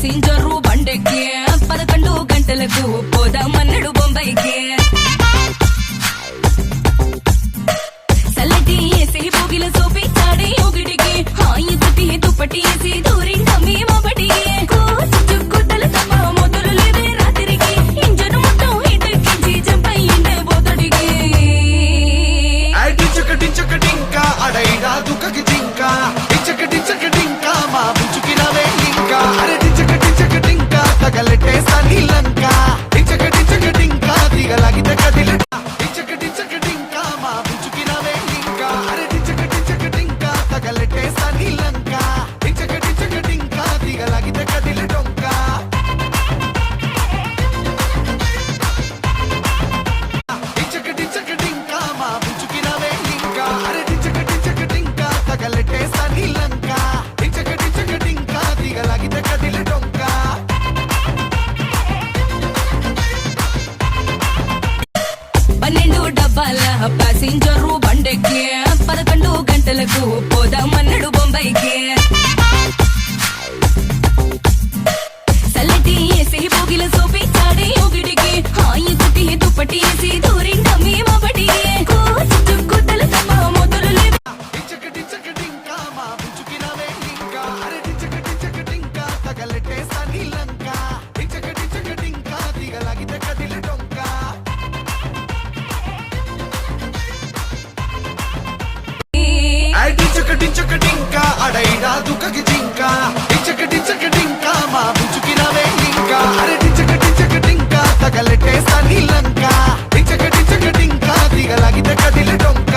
Passenger బండెక్కి 11 గంటలకు పోదామన్నడు బొంబాయికి. సల్లటి ఏసి భోగిల చూపించాడే ఒకటికి, హాయి తుటి దుప్పటి వేసి దూరిందమ్మి మా బడికి. చుక్కుతల తప్ప మొదలు లేవే రాత్రికి, ఇంజను మొత్తం ఇటెక్కించి జంపయ్యిండే బోతడికి. డించకటింకా అడైరా దుఃఖకి జింకా, డించకటింకా మా బుచ్చుకినవే ఇంకా. అరే డించకటింకా తగలెట్టేసా నీలంక, డించకటింకా దిగలాగితే కదిలి. డించకటింకా మా బుచ్చుకినవే ఇంకా. అరే డించకటింకా తగలెట్టేసా నీలంక, డించకటింకా దిగలాగితే కదిలి డొంక. డించకటింకా మా బుచ్చుకినవే ఇంకా. అరే డించకటింకా తగలెట్టేసా నీలంక, డించకటింకా దిగలాగితే కదిలి డొంక. 12 డబ్బాల ప్యాసింజరు బండెక్కి 11 గంటలకు పోదామన్నడు బొంబాయికి. సల్లటి ఏసి భోగిల చూపించాడే ఒకటికి, హాయి తుటి దుప్పటి వేసి దూరిందమ్మి మా బడికి. చుక్కుతల తప్ప మొదలు లేవే. డించకటింకా మా బుచ్చుకినవే ఇంకా. అరే డించకటింకా తగలెట్టేసా నీలంక, డించకటింకా దిగలాగితే కదిలి డొంక. డించకటింకా అడైరా దుఃఖకి జింకా, డించకటింకా మా బుచ్చుకినవే ఇంకా. అరే డించకటింకా తగలెట్టేసా నీలంక, డించకటింకా దిగలాగితే కదిలి డొంక.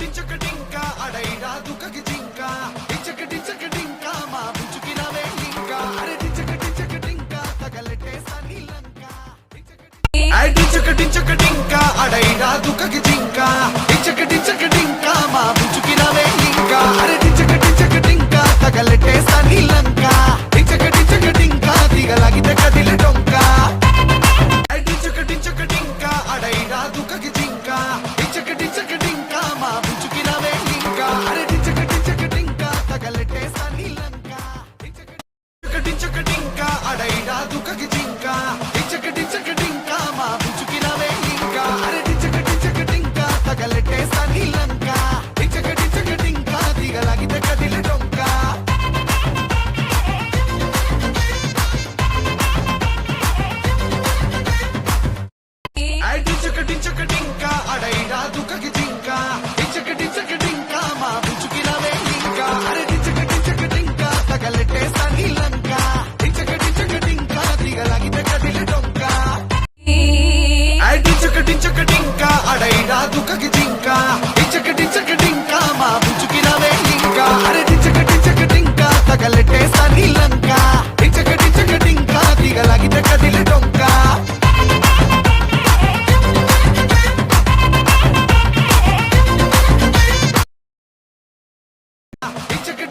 డించకటింకా అడైరా దుఃఖకి జింకా, డించకటింకా మా బుచ్చుకినవే ఇంకా. అరే డించకటింకా తగలెట్టేసా నీలంక. డించకటింకా అడైరా దుఃఖకి జింకా, డించకటింకా మా బుచ్చుకినవే ఇంకా. అరే డించకటింకా తగలెట్టేసా నీలంక, డించకటింకా దిగలాగితే కదిలి డొంక. డించకటింకా అడైరా దుఃఖకి జింకా, డించకటింకా మా బుచ్చుకినవే ఇంకా. అరే డించకటింకా తగలెట్టేసా నీలంక, డించకటింకా అడైరా దుఃఖకి జింకా, డించకటింకా మా బుచ్చుకినవే ఇంకా. అరే డించకటింకా తగలెట్టేసా నీలంక, డించకటింకా దిగలాగితే కదిలి డొంక. డించకటింకా అడైరా దుఃఖకి జింకా, డించకటింకా మా బుచ్చుకినవే ఇంకా. అరే డించకటింకా తగలెట్టేసా నీలంక, డించకటింకా దిగలాగితే కదిలి డొంక. డించకటింకా అడైరా దుఃఖకి జింకా, డించకటింకా మా బుచ్చుకినవే ఇంకా. అరే డించకటింకా తగలెట్టేసా నీలంక, డించకటింకా దిగలాగితే కదిలి డొంక.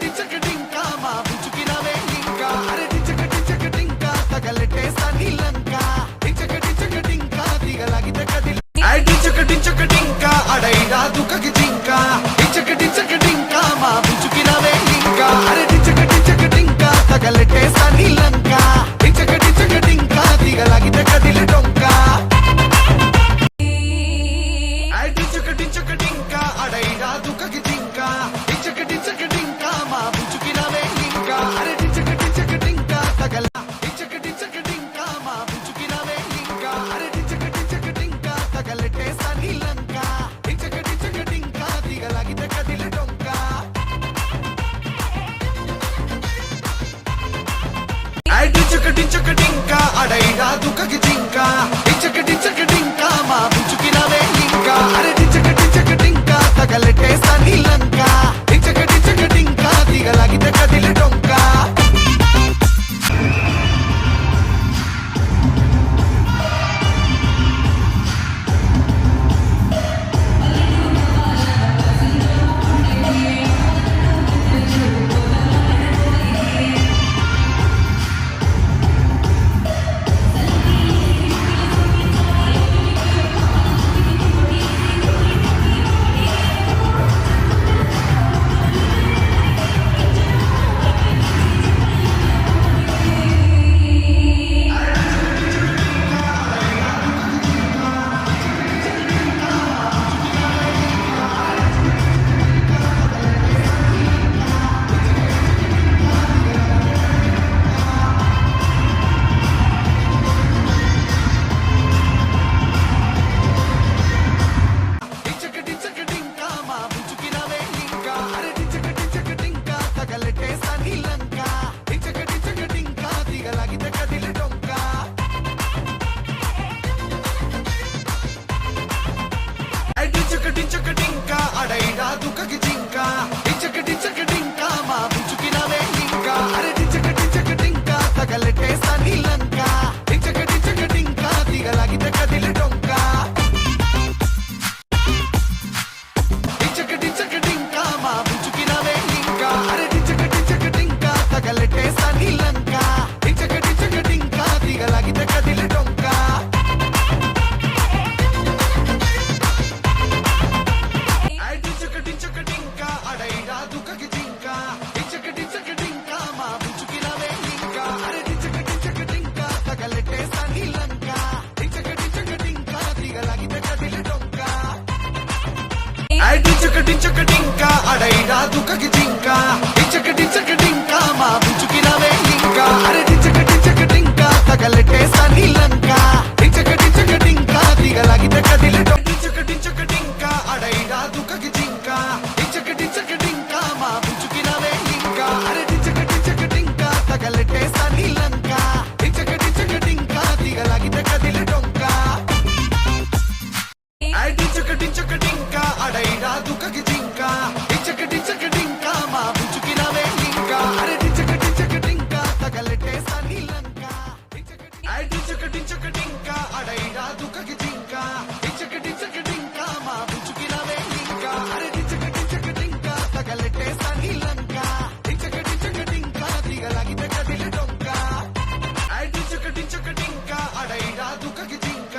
డించకటింకా మా బుచ్చుకినవే ఇంకా. అరే డించకటింకా తగలెట్టేసా నీలంక, డించకటింకా దిగలాగితే కదిలి. డించకటింకా అడైరా దుఃఖకి జింకా, డించకటింకా మా బుచ్చుకినవే ఇంకా. అరే డించకటింకా తగలెట్టేసా నీలంక, డించకటింకా దిగలాగితే కదిలి డొంక. డించకటింకా అడైరా దుఃఖకి జింకా, డించకటింకా మా బుచ్చుకినవే ఇంకా. అరే డించకటింకా డించకటింకా మా బుచ్చుకినవే ఇంకా. అరే డించకటింకా తగలెట్టేసా నీలంక, డించకటింకా దిగలాగితే కదిలి డొంక. డించకటింకా అడైరా దుఃఖకి జింకా, డించకటింకా మా బుచ్చుకినవే ఇంకా. అరే డించకటింకా తగలెట్టేసా నీలంక, డించకటింకా దిగలాగితే కదిలి డొంక. దుఃఖకి జింక టించక టించక టింక మా పుచ్చుకినవే ఇంకా అరే టించక టించక టింక తగలెట్టేస్తా నీలంక టించక టించక టింక దిగలాగితే కదిలి డొంక టించక టించక టింక మా పుచ్చుకినవే ఇంకా అరే టించక టించక టింక తగలెట్టేస్తా నీలంక టించక టించక టింక దిగలాగితే కదిలి డొంక టించక టింక అడైరా దుఃఖకి జింక టించక టించక టింక మా పుచ్చుకినవే ఇంకా అరే టించక టించక టింక తగలెట్టేస్తా నీలంక టించక టించక టింక దిగలాగితే కదిలి టించక టించక టింక అడైరా దుఃఖకి జింక టించక టించక టింక మా పుచ్చుకినవే ఇంకా అరే టించక టించక టింక తగలెట్టేస్తా నీలంక టించక టించక టింక దిగలాగితే కదిలి డొంక టించక టించక టింక అడైరా దుఃఖకి జింక టించక టించక టింక మా పుచ్చుకినవే ఇంకా అరే టించక టించక టింక తగలెట్టేస్తా నీలంక టించక టించక టింక అడైరా దుఃఖకి జింక టించక టించక టింక మా పుచ్చుకినవే ఇంకా అరే టించక టించక టింక తగలెట్టేస్తా నీలంక టించక టించక టింక దిగలాగితే కదిలి డొంక టించక టించక టింక అడైరా దుఃఖకి జింక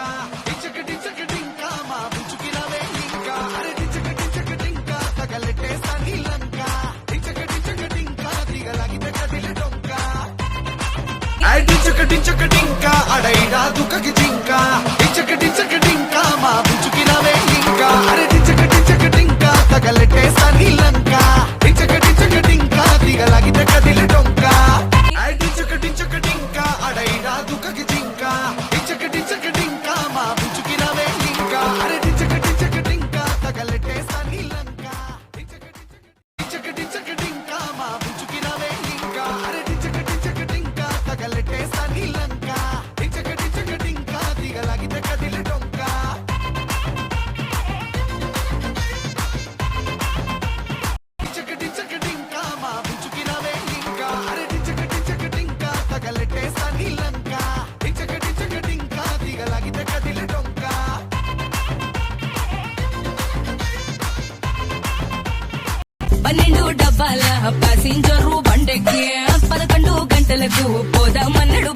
టించక టించక టింక మా పుచ్చుకినవే ఇంకా అరే టించక టించక టింక తగలెట్టేస్తా నీలంక టించక టించక టింక దిగలాగితే కదిలి డొంక టించక టించక టింక అడైరా దుఃఖకి జింక టించక టించక టింక మా పుచ్చుకినవే ఇంకా అరే టించక టించక టింక తగలెట్టేస్తా నీలంక టించక టించక టింక దిగలాగితే కదిలి డొంక టించక టించక టింక అడైరా దుఃఖకి జింక టించక టించక టింక మా పుచ్చుకినవే ఇంకా అరే టించక టించక టింక తగలెట్టేస్తా నీలంక టించక టించక టింక మా పుచ్చుకినవే ఇంకా అరే టించక టించక టింక తగలెట్టేస్తా నీలంక టించక టించక టింక దిగలాగితే కదిలి డొంక 12 డబ్బాల ప్యాసింజరు బండెక్కి 11 గంటలకు పోదామన్నడు